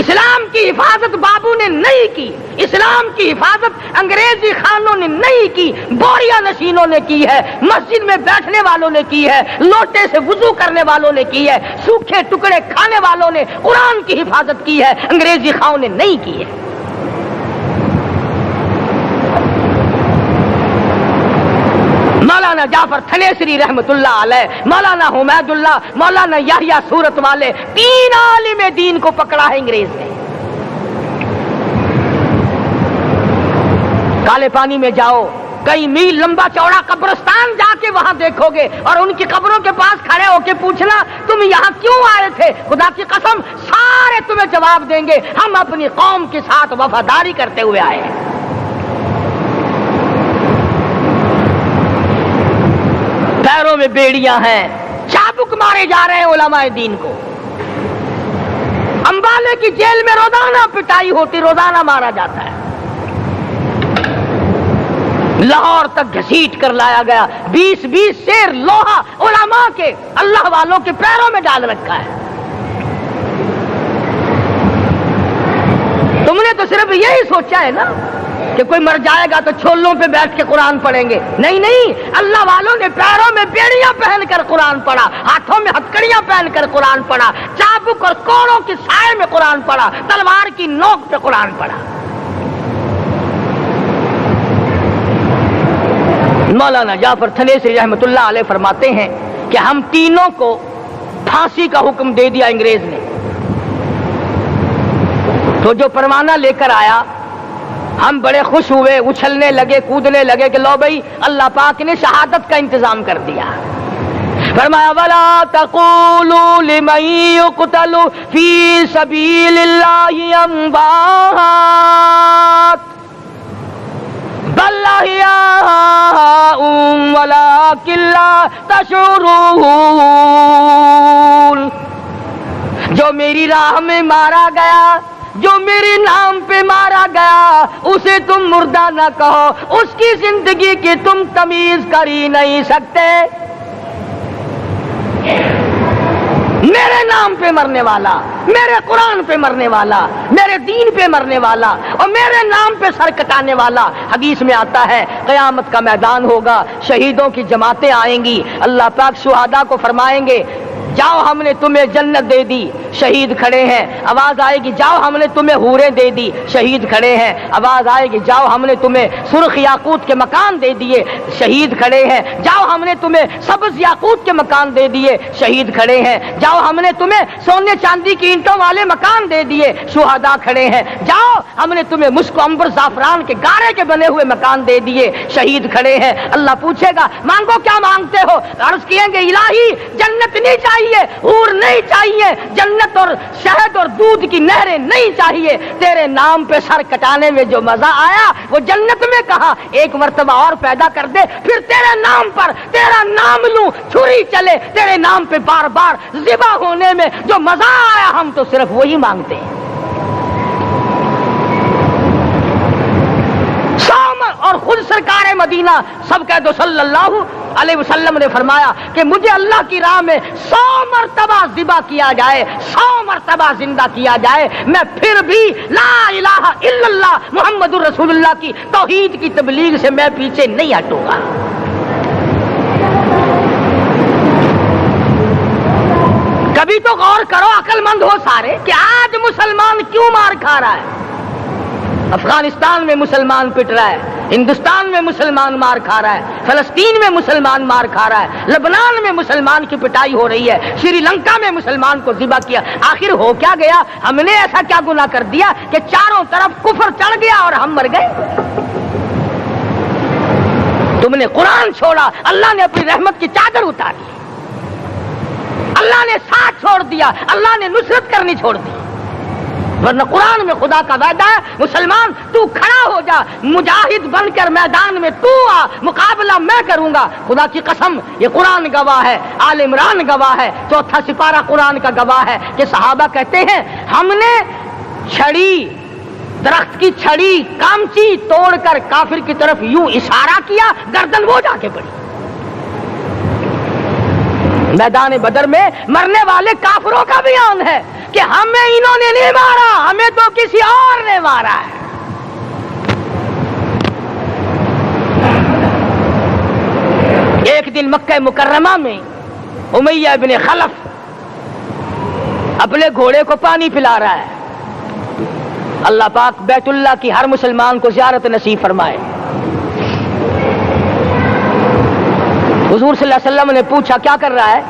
اسلام کی حفاظت بابو نے نہیں کی، اسلام کی حفاظت انگریزی خانوں نے نہیں کی، بوریا نشینوں نے کی ہے، مسجد میں بیٹھنے والوں نے کی ہے، لوٹے سے وضو کرنے والوں نے کی ہے، سوکھے ٹکڑے کھانے والوں نے قرآن کی حفاظت کی ہے، انگریزی خانوں نے نہیں کی ہے. مولانا جعفر تھنیسری رحمت اللہ علیہ، مولانا حمید اللہ، مولانا یحییٰ صورت والے، 3 عالم دین کو پکڑا ہے انگریز نے. کالے پانی میں جاؤ، کئی میل لمبا چوڑا قبرستان جا کے وہاں دیکھو گے اور ان کی قبروں کے پاس کھڑے ہو کے پوچھنا تم یہاں کیوں آئے تھے، خدا کی قسم سارے تمہیں جواب دیں گے ہم اپنی قوم کے ساتھ وفاداری کرتے ہوئے آئے ہیں. پیروں میں بیڑیاں ہیں، چابک مارے جا رہے ہیں علماء دین کو. امبالے کی جیل میں روزانہ پٹائی ہوتی، روزانہ مارا جاتا ہے. لاہور تک گھسیٹ کر لایا گیا، 20 سیر لوہا علماء کے، اللہ والوں کے پیروں میں ڈال رکھا ہے. تم نے تو صرف یہی سوچا ہے نا کہ کوئی مر جائے گا تو چھولوں پہ بیٹھ کے قرآن پڑھیں گے. نہیں، اللہ والوں نے پیروں میں بیڑیاں پہن کر قرآن پڑھا، ہاتھوں میں ہتکڑیاں پہن کر قرآن پڑھا، چابک اور کوڑوں کی سائے میں قرآن پڑھا، تلوار کی نوک پہ قرآن پڑھا. مولانا جعفر تھنیسری رحمت اللہ علیہ فرماتے ہیں کہ ہم تینوں کو پھانسی کا حکم دے دیا انگریز نے. تو جو پروانہ لے کر آیا ہم بڑے خوش ہوئے، اچھلنے لگے، کودنے لگے کہ لو بھائی اللہ پاک نے شہادت کا انتظام کر دیا. فرمایا وَلَا تَقُولُوا لِمَن يُقْتَلُ فِي سَبِيلِ اللَّهِ أَمْوَاتٌ بَلْ أَحْيَاءٌ وَلَٰكِن لَّا تَشْعُرُونَ. جو میری راہ میں مارا گیا، جو میرے نام پہ مارا گیا اسے تم مردہ نہ کہو، اس کی زندگی کی تم تمیز کر ہی نہیں سکتے۔ میرے نام پہ مرنے والا، میرے قرآن پہ مرنے والا، میرے دین پہ مرنے والا اور میرے نام پہ سر کٹانے والا، حدیث میں آتا ہے قیامت کا میدان ہوگا، شہیدوں کی جماعتیں آئیں گی، اللہ پاک شہداء کو فرمائیں گے جاؤ ہم نے تمہیں جنت دے دی، شہید کھڑے ہیں، آواز آئے گی جاؤ ہم نے تمہیں حوریں دے دی، شہید کھڑے ہیں، آواز آئے گی جاؤ ہم نے تمہیں سرخ یاقوت کے مکان دے دیے، شہید کھڑے ہیں، جاؤ ہم نے تمہیں سبز یاقوت کے مکان دے دیے، شہید کھڑے ہیں، جاؤ ہم نے تمہیں سونے چاندی کی اینٹوں والے مکان دے دیے، شہداء کھڑے ہیں، جاؤ ہم نے تمہیں مشک و عنبر زعفران کے گارے کے بنے ہوئے مکان دے دیے، شہید کھڑے ہیں۔ اللہ پوچھے گا مانگو کیا مانگتے ہو؟ عرض کیے گے الہی جنت نہیں چاہیے، حور نہیں چاہیے، جنت اور شہد اور دودھ کی نہریں نہیں چاہیے، تیرے نام پہ سر کٹانے میں جو مزہ آیا وہ جنت میں کہا، ایک مرتبہ اور پیدا کر دے پھر تیرے نام پر تیرا نام لوں چھری چلے، تیرے نام پہ بار بار ذبح ہونے میں جو مزہ آیا ہم تو صرف وہی مانگتے ہیں۔ اور خود سرکار مدینہ سب کہہ دو صلی اللہ علیہ وسلم نے فرمایا کہ مجھے اللہ کی راہ میں 100 مرتبہ ذبح کیا جائے، 100 مرتبہ زندہ کیا جائے، میں پھر بھی لا الہ الا اللہ محمد الرسول اللہ کی توحید کی تبلیغ سے میں پیچھے نہیں ہٹوں گا۔ کبھی تو غور کرو عقل مند ہو سارے کہ آج مسلمان کیوں مار کھا رہا ہے؟ افغانستان میں مسلمان پٹ رہا ہے، ہندوستان میں مسلمان مار کھا رہا ہے، فلسطین میں مسلمان مار کھا رہا ہے، لبنان میں مسلمان کی پٹائی ہو رہی ہے، سری لنکا میں مسلمان کو ذبح کیا، آخر ہو کیا گیا؟ ہم نے ایسا کیا گناہ کر دیا کہ چاروں طرف کفر چڑھ گیا اور ہم مر گئے؟ تم نے قرآن چھوڑا، اللہ نے اپنی رحمت کی چادر اتاری، اللہ نے ساتھ چھوڑ دیا، اللہ نے نصرت کرنی چھوڑ دی، ورنہ قرآن میں خدا کا وعدہ ہے مسلمان تو کھڑا ہو جا، مجاہد بن کر میدان میں تو آ، مقابلہ میں کروں گا، خدا کی قسم یہ قرآن گواہ ہے، آل عمران گواہ ہے، 4واں سپارہ قرآن کا گواہ ہے کہ صحابہ کہتے ہیں ہم نے چھڑی، درخت کی چھڑی کامچی توڑ کر کافر کی طرف یوں اشارہ کیا، گردن وہ جا کے پڑی۔ میدان بدر میں مرنے والے کافروں کا بیان ہے کہ ہمیں انہوں نے نہیں مارا، ہمیں تو کسی اور نے مارا ہے۔ ایک دن مکہ مکرمہ میں امیہ بن خلف اپنے گھوڑے کو پانی پلا رہا ہے، اللہ پاک بیت اللہ کی ہر مسلمان کو زیارت نصیب فرمائے۔ حضور صلی اللہ علیہ وسلم نے پوچھا کیا کر رہا ہے؟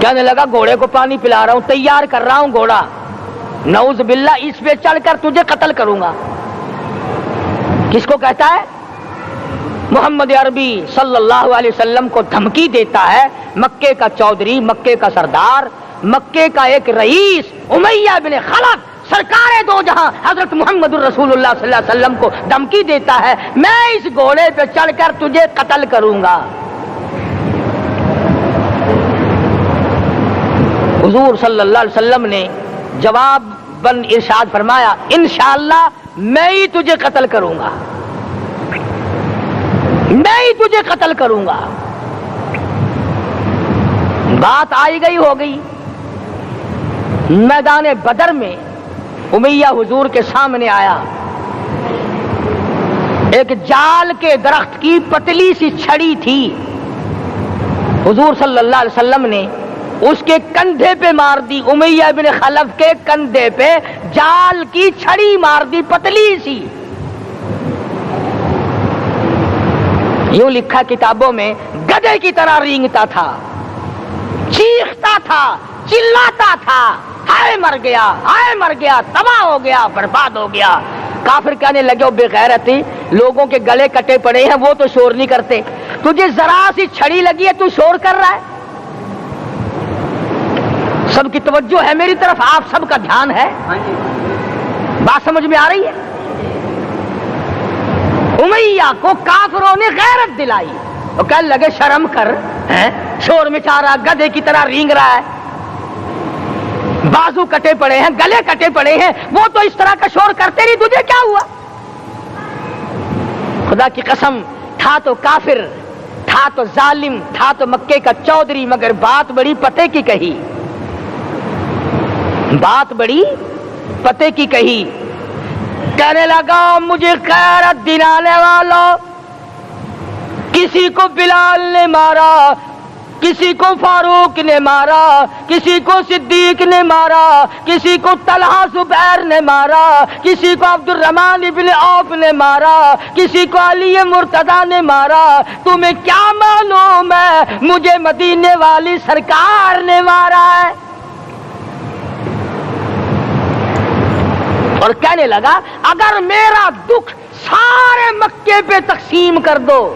کہنے لگا گھوڑے کو پانی پلا رہا ہوں، تیار کر رہا ہوں گھوڑا، نعوذ باللہ اس پہ چڑھ کر تجھے قتل کروں گا۔ کس کو کہتا ہے؟ محمد عربی صلی اللہ علیہ وسلم کو دھمکی دیتا ہے، مکے کا چودھری، مکے کا سردار، مکے کا ایک رئیس امیہ بن خلف سرکار دو جہاں حضرت محمد الرسول اللہ صلی اللہ علیہ وسلم کو دھمکی دیتا ہے میں اس گھوڑے پہ چڑھ کر تجھے قتل کروں گا۔ حضور صلی اللہ علیہ وسلم نے جواب بن ارشاد فرمایا انشاءاللہ میں ہی تجھے قتل کروں گا، میں ہی تجھے قتل کروں گا۔ بات آئی گئی ہو گئی، میدان بدر میں امیہ حضور کے سامنے آیا، ایک جال کے درخت کی پتلی سی چھڑی تھی، حضور صلی اللہ علیہ وسلم نے اس کے کندھے پہ مار دی، امیہ بن خلف کے کندھے پہ جال کی چھڑی مار دی پتلی سی۔ یوں لکھا کتابوں میں گدھے کی طرح رینگتا تھا، چیختا تھا، چلاتا تھا، ہائے مر گیا، ہائے مر گیا، تباہ ہو گیا، برباد ہو گیا۔ کافر کہنے لگے بے غیرتی، لوگوں کے گلے کٹے پڑے ہیں وہ تو شور نہیں کرتے، تجھے ذرا سی چھڑی لگی ہے تو شور کر رہا ہے۔ سب کی توجہ ہے میری طرف، آپ سب کا دھیان ہے، بات سمجھ میں آ رہی ہے؟ امیہ کو کافروں نے غیرت دلائی، وہ کہنے لگے شرم کر، شور مچا رہا، گدھے کی طرح رینگ رہا ہے، بازو کٹے پڑے ہیں، گلے کٹے پڑے ہیں، وہ تو اس طرح کا شور کرتے نہیں، تجھے کیا ہوا؟ خدا کی قسم، تھا تو کافر، تھا تو ظالم، تھا تو مکے کا چودھری، مگر بات بڑی پتے کی کہی، بات بڑی پتے کی کہی۔ کہنے لگا مجھے غیرت دلانے والوں، کسی کو بلال نے مارا، کسی کو فاروق نے مارا، کسی کو صدیق نے مارا، کسی کو طلحہ زبیر نے مارا، کسی کو عبد الرحمن ابن عوف نے مارا، کسی کو علی مرتضی نے مارا، تمہیں کیا معلوم ہے مجھے مدینے والی سرکار نے مارا ہے؟ اور کہنے لگا اگر میرا دکھ سارے مکے پہ تقسیم کر دو،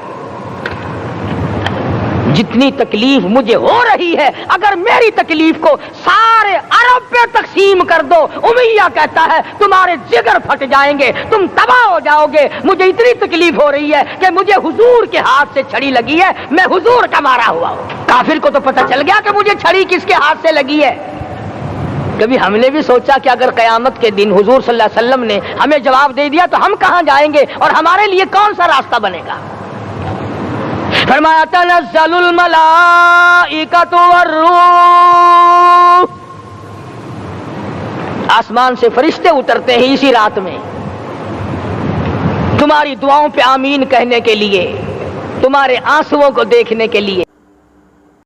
جتنی تکلیف مجھے ہو رہی ہے اگر میری تکلیف کو سارے عرب پہ تقسیم کر دو، امیہ کہتا ہے تمہارے جگر پھٹ جائیں گے، تم تباہ ہو جاؤ گے۔ مجھے اتنی تکلیف ہو رہی ہے کہ مجھے حضور کے ہاتھ سے چھڑی لگی ہے، میں حضور کا مارا ہوا ہوں۔ کافر کو تو پتہ چل گیا کہ مجھے چھڑی کس کے ہاتھ سے لگی ہے۔ کبھی ہم نے بھی سوچا کہ اگر قیامت کے دن حضور صلی اللہ علیہ وسلم نے ہمیں جواب دے دیا تو ہم کہاں جائیں گے اور ہمارے لیے کون سا راستہ بنے گا؟ فرمایا تنزل الملائکۃ والروح، آسمان سے فرشتے اترتے ہیں اسی رات میں تمہاری دعاؤں پہ آمین کہنے کے لیے، تمہارے آنسوؤں کو دیکھنے کے لیے۔